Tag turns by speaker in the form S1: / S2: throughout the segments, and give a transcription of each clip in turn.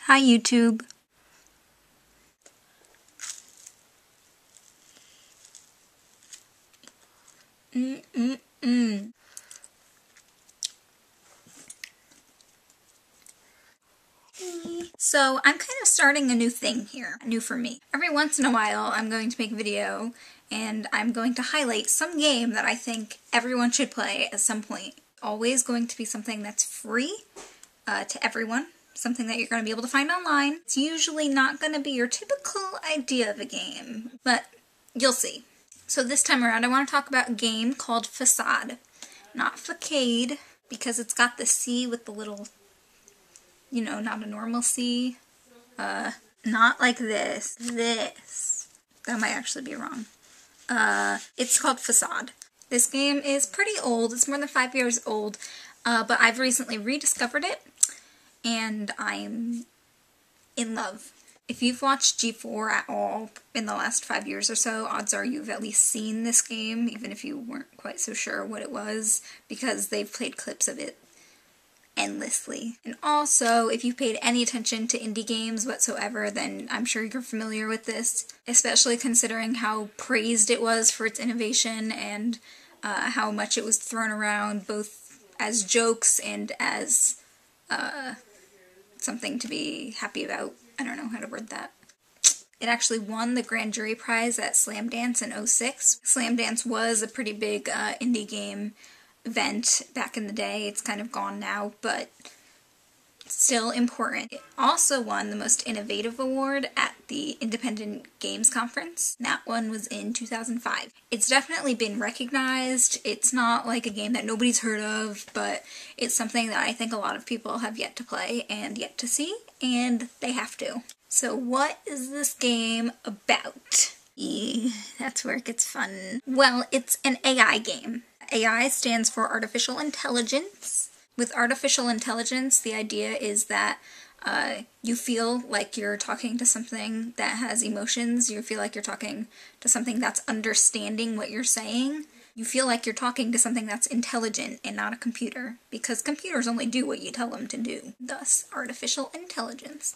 S1: Hi, YouTube. So I'm kind of starting a new thing here, new for me. Every once in a while I'm going to make a video and I'm going to highlight some game that I think everyone should play at some point. Always going to be something that's free to everyone, something that you're going to be able to find online. It's usually not going to be your typical idea of a game, but you'll see. So this time around I want to talk about a game called Facade. Not Facade, because it's got the C with the little, you know, not a normal C. Not like this. This. That might actually be wrong. It's called Facade. This game is pretty old. It's more than 5 years old, but I've recently rediscovered it, and I'm in love. If you've watched G4 at all in the last 5 years or so, odds are you've at least seen this game, even if you weren't quite so sure what it was, because they've played clips of it endlessly. And also, if you've paid any attention to indie games whatsoever, then I'm sure you're familiar with this, especially considering how praised it was for its innovation and how much it was thrown around both as jokes and as something to be happy about. I don't know how to word that. It actually won the Grand Jury Prize at Slam Dance in '06. Slam Dance was a pretty big indie game event back in the day. It's kind of gone now, but still important. It also won the Most Innovative Award at the Independent Games Conference. That one was in 2005. It's definitely been recognized. It's not like a game that nobody's heard of, but it's something that I think a lot of people have yet to play and yet to see, and they have to. So what is this game about? That's where it gets fun. Well, it's an AI game. AI stands for artificial intelligence. With artificial intelligence, the idea is that you feel like you're talking to something that has emotions. You feel like you're talking to something that's understanding what you're saying. You feel like you're talking to something that's intelligent and not a computer, because computers only do what you tell them to do. Thus, artificial intelligence.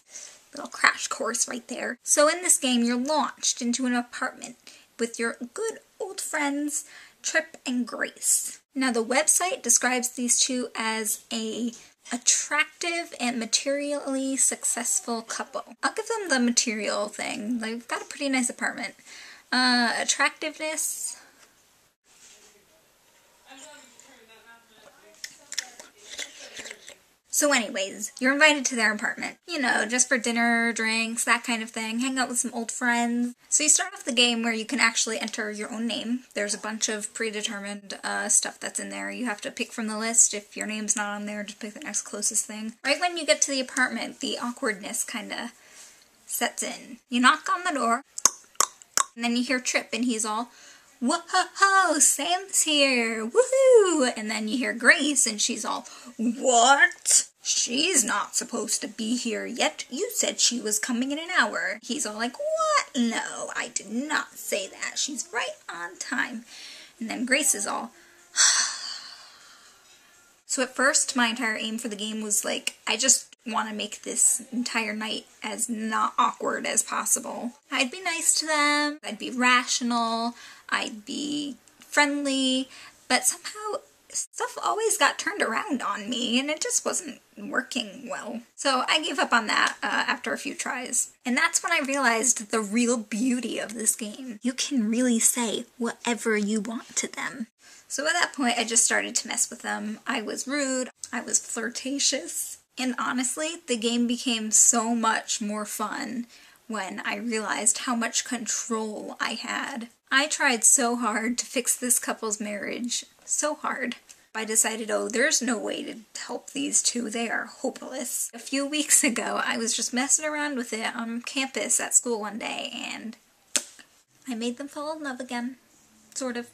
S1: Little crash course right there. So in this game, you're launched into an apartment with your good old friends, Trip and Grace. Now the website describes these two as a attractive and materially successful couple. I'll give them the material thing. They've got a pretty nice apartment. Attractiveness. So anyways, you're invited to their apartment. You know, just for dinner, drinks, that kind of thing. Hang out with some old friends. So you start off the game where you can actually enter your own name. There's a bunch of predetermined stuff that's in there. You have to pick from the list. If your name's not on there, just pick the next closest thing. Right when you get to the apartment, the awkwardness kind of sets in. You knock on the door, and then you hear Trip, and he's all, "Whoa, Sam's here, woohoo!" And then you hear Grace, and she's all, "What? She's not supposed to be here yet. You said she was coming in an hour." He's all like, "What? No, I did not say that. She's right on time." And then Grace is all, So at first, my entire aim for the game was like, I just want to make this entire night as not awkward as possible. I'd be nice to them, I'd be rational, I'd be friendly, but somehow stuff always got turned around on me and it just wasn't working well. So I gave up on that after a few tries. And that's when I realized the real beauty of this game. You can really say whatever you want to them. So at that point, I just started to mess with them. I was rude, I was flirtatious, and honestly, the game became so much more fun when I realized how much control I had. I tried so hard to fix this couple's marriage, so hard. I decided, oh, there's no way to help these two, they are hopeless. A few weeks ago, I was just messing around with it on campus at school one day, and I made them fall in love again. Sort of.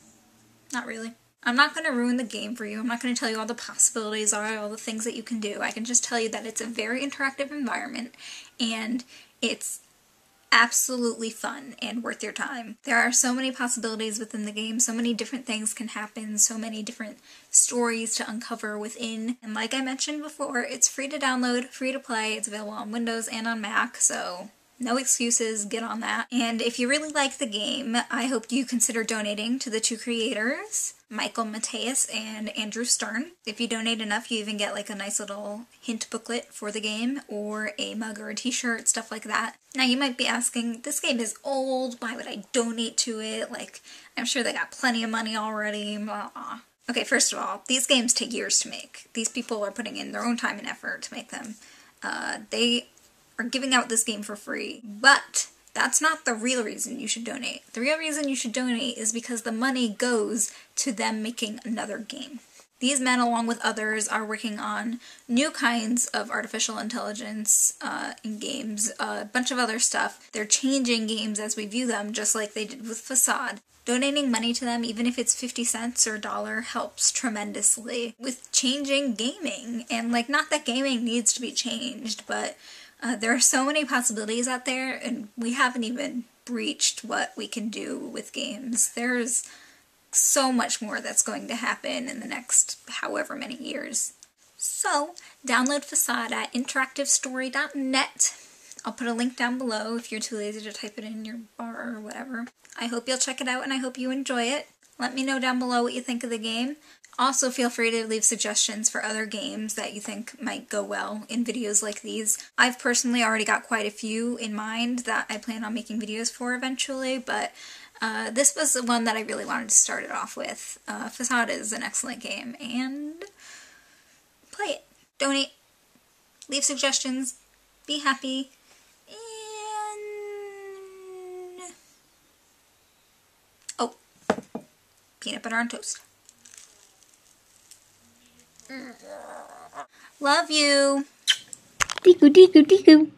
S1: Not really. I'm not going to ruin the game for you. I'm not going to tell you all the possibilities are, all the things that you can do. I can just tell you that it's a very interactive environment, and it's absolutely fun and worth your time. There are so many possibilities within the game, so many different things can happen, so many different stories to uncover within. And like I mentioned before, it's free to download, free to play, it's available on Windows and on Mac, so no excuses, get on that. And if you really like the game, I hope you consider donating to the two creators, Michael Mateus and Andrew Stern. If you donate enough, you even get like a nice little hint booklet for the game, or a mug or a t-shirt, stuff like that. Now you might be asking, this game is old, why would I donate to it? Like, I'm sure they got plenty of money already, blah, blah. Okay, first of all, these games take years to make. These people are putting in their own time and effort to make them. They are giving out this game for free, but that's not the real reason you should donate. The real reason you should donate is because the money goes to them making another game. These men, along with others, are working on new kinds of artificial intelligence in games, a bunch of other stuff. They're changing games as we view them, just like they did with Facade. Donating money to them, even if it's 50 cents or a dollar, helps tremendously with changing gaming. And like, not that gaming needs to be changed, but there are so many possibilities out there, and we haven't even breached what we can do with games. There's so much more that's going to happen in the next however many years. So, download Facade at interactivestory.net. I'll put a link down below if you're too lazy to type it in your bar or whatever. I hope you'll check it out, and I hope you enjoy it. Let me know down below what you think of the game. Also, feel free to leave suggestions for other games that you think might go well in videos like these. I've personally already got quite a few in mind that I plan on making videos for eventually, but this was the one that I really wanted to start it off with. Facade is an excellent game, and play it. Donate. Leave suggestions. Be happy. And... oh, peanut butter on toast. Love you.
S2: Tiku tiku tiku.